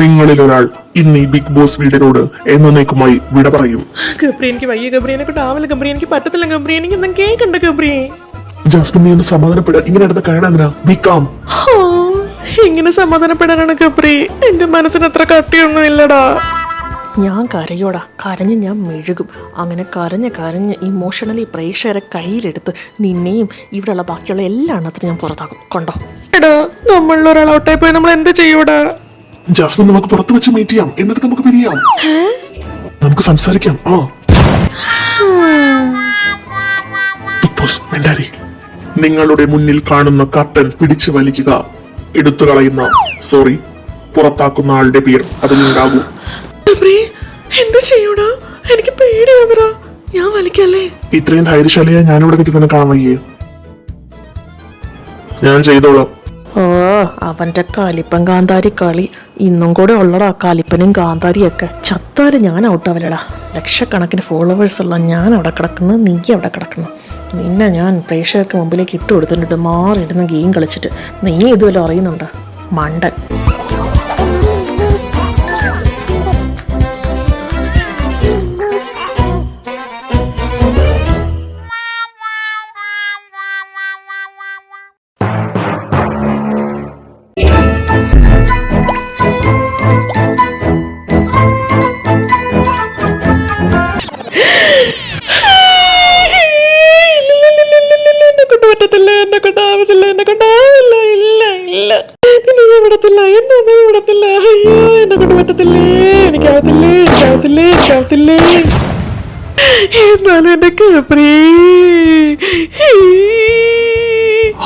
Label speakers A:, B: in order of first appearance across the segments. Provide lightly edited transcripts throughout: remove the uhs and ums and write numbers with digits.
A: നിങ്ങളിൽ ഒരാൾ ഇന്ന് ഈ ബിഗ് ബോസ് വീടിനോട് എന്നേക്കുമായി വിട പറയും.
B: ഗബ്രി എനിക്ക് വയ്യ, ഗബ്രി എന്നെ കൊണ്ടാവില്ല, ഗബ്രി എനിക്ക് പറ്റത്തില്ല, ഗബ്രി എനിക്ക് എന്തും കേൾക്കണ്ട ഗബ്രി.
A: ജാസ്മിൻ, നീ ഒന്ന് സമാധാനപ്പെടുക. ഇങ്ങനെ അടുത്ത് കഴിയണെന്തിനാ? B calm.
B: ഇങ്ങനെ സമാധാനപ്പെടാനാണ് ഗബ്രി. എന്റെ മനസ്സിന് അത്ര കട്ടിയൊന്നും ഇല്ലടാ. ഞാൻ കരയോടാ, കരഞ്ഞ് ഞാൻ മെഴുകും. അങ്ങനെ കരഞ്ഞ് ഇമോഷണലി പ്രേക്ഷകരെ കയ്യിലെടുത്ത് നിന്നെയും ഇവിടെയുള്ള ബാക്കിയുള്ള എല്ലാ എണ്ണത്തിനും ഞാൻ പുറത്താക്കും. കൊണ്ടോ എടാ, നമ്മളിൽ ഒരാൾ ഔട്ടായി പോയി നമ്മൾ എന്ത് ചെയ്യൂടാ?
A: ജാസ്മിൻ, നമുക്ക് പുറത്ത് വെച്ച് മീറ്റ് ചെയ്യാം, എന്നിട്ട് നമുക്ക് പിരിയാം, നമുക്ക് സംസാരിക്കാം. ബിഗ് ബോസ് വേണ്ടാരി, നിങ്ങളുടെ മുന്നിൽ കാണുന്ന കർട്ടൻ പിടിച്ചു വലിക്കുക. എടുത്തു കളയുന്ന, സോറി, പുറത്താക്കുന്ന ആളുടെ പേര് അതിലുണ്ടാകും.
B: എന്ത് ചെയ്യൂടാ? എനിക്ക് പേടിയാവുന്നടാ. ഞാൻ വലിക്കല്ലേ?
A: ഇത്രയും ധൈര്യശാലിയായി ഞാനിവിടെ നിൽക്കുന്നതിനെ കാണാൻ വയ്യേ? ഞാൻ ചെയ്തോളാം.
B: ഓ, അവന്റെ കാലിപ്പൻ കാന്താരി കളി ഇന്നും കൂടെ ഉള്ളടാ. കാലിപ്പനും കാന്താരിയൊക്കെ ചത്താല് ഞാൻ ഔട്ടാവലടാ. ലക്ഷക്കണക്കിന് ഫോളോവേഴ്സ് ഉള്ള ഞാൻ അവിടെ കിടക്കുന്നു, നീ അവിടെ കിടക്കുന്നു. നിന്നെ ഞാൻ പ്രേക്ഷകർക്ക് മുമ്പിലേക്ക് ഇട്ട് കൊടുത്തിട്ടുണ്ട്, മാറിയിടുന്ന ഗെയിം കളിച്ചിട്ട്. നീ ഇതുവല്ലോ അറിയുന്നുണ്ട്, മണ്ടൻ.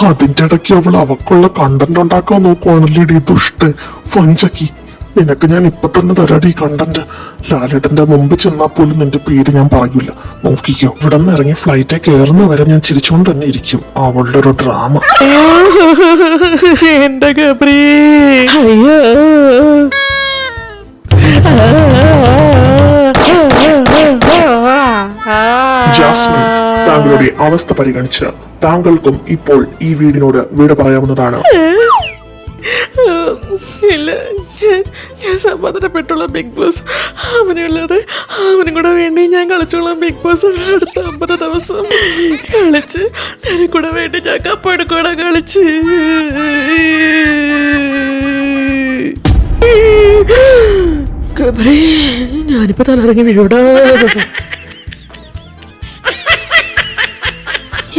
A: അതിന്റെ ഇടയ്ക്ക് അവൾ അവക്കുള്ള കണ്ടന്റ് ഉണ്ടാക്കാൻ നോക്കുവാണല്ലേ ദുഷ്ട വഞ്ചക്കി. നിനക്ക് ഞാൻ ഇപ്പൊ തന്നെ തരാടി കണ്ടന്റ്. ലാലേട്ടന്റെ മുമ്പ് ചെന്നാൽ പോലും നിന്റെ പേര് ഞാൻ പറയൂല, നോക്കിക്കോ. ഇവിടെ നിന്ന് ഇറങ്ങി ഫ്ലൈറ്റ് കയറുന്ന വരെ ഞാൻ ചിരിച്ചോണ്ട് തന്നെ ഇരിക്കും. അവളുടെ ഒരു ഡ്രാമ.
B: എന്റെ ഗബ്രി, അയ്യോ.
A: ജാസ്മിൻ, താങ്കളുടെ അവസ്ഥ പരിഗണിച്ച് താങ്കൾക്കും ഇപ്പോൾ ഈ വീടിനോട് വിട പറയാവുന്നതാണ്.
B: ഇല്ല, ഞാൻ സമാധാനപ്പെട്ടുള്ള ബിഗ് ബോസ്. അവനുള്ളത് അവനും കൂടെ വേണ്ടി ഞാൻ കളിച്ചോളാം ബിഗ് ബോസ്. അടുത്ത 50 ദിവസം കളിച്ച് ഞാനും കൂടെ വേണ്ടി ഞാൻ കപ്പെടുക്കൂടെ കളിച്ച്. ഞാനിപ്പോ തലറങ്ങി വീഴൂടാ.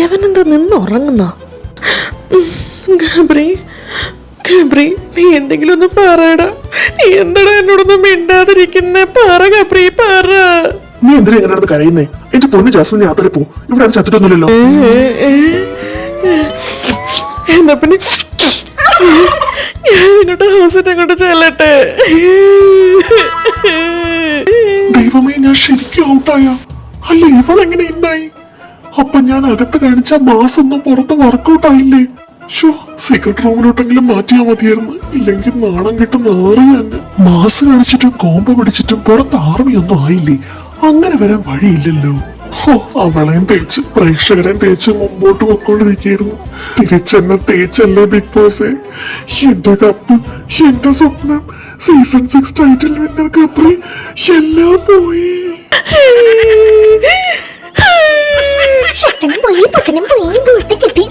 B: എവനെന്താ നിന്നുറങ്ങുന്ന? ഗബ്രി, ഗബ്രി, നീ എന്തെങ്കിലും ഒന്ന് പറയടാ. നീ എന്താടാ എന്നോടൊന്നും മിണ്ടാതിരിക്കുന്നേ? പറ ഗബ്രി, പറ.
A: നീ എന്തിനാ എങ്ങനെ കരയുന്നേ? എന്റെ പൊന്നു ജാസ്മിൻ, നീ ആത്തരെ പോ. ഇവിടെ അത് ചത്തിട്ടൊന്നുമില്ലല്ലോ.
B: എന്നാ പിന്നെ ഞാൻ ഇങ്ങോട്ട് ഹൗസിനെ അങ്ങോട്ട് ചെല്ലട്ടെ.
A: ദൈവമേ, ഞാൻ ശരിക്കും ഔട്ടായ? അല്ല, ഇവളെങ്ങനെ ഉണ്ടായി? അപ്പൊ ഞാൻ അകത്ത് കാണിച്ച മാസം ഒന്നും പുറത്ത് വർക്കൗട്ട് ആയില്ലേ? ഷോ, സീക്രട്ട് റൂമിലോട്ടെങ്കിലും മാറ്റിയാ മതിയായിരുന്നു. ഇല്ലെങ്കിൽ നാണം കിട്ടും നാറി തന്നെ. മാസ് കാണിച്ചിട്ടും കോമ്പ പിടിച്ചിട്ടും പുറത്ത് ആർമിയൊന്നും ആയില്ലേ? അങ്ങനെ വരാൻ വഴിയില്ലല്ലോ. അവളെയും തേച്ച് പ്രേക്ഷകരെയും തേച്ച് മുമ്പോട്ട് പൊക്കോണ്ടിരിക്കുന്നു. തിരിച്ചെന്നെ തേച്ചല്ലേ ബിഗ് ബോസ്. എന്റെ കപ്പ്, എന്റെ സ്വപ്നം, സീസൺ 6 ടൈറ്റിൽ വിന്നർ ഗബ്രി എല്ലാം പോയി.
C: ചക്കനും പോയി പൊക്കനും പോയി ബോട്ട് കിട്ടി.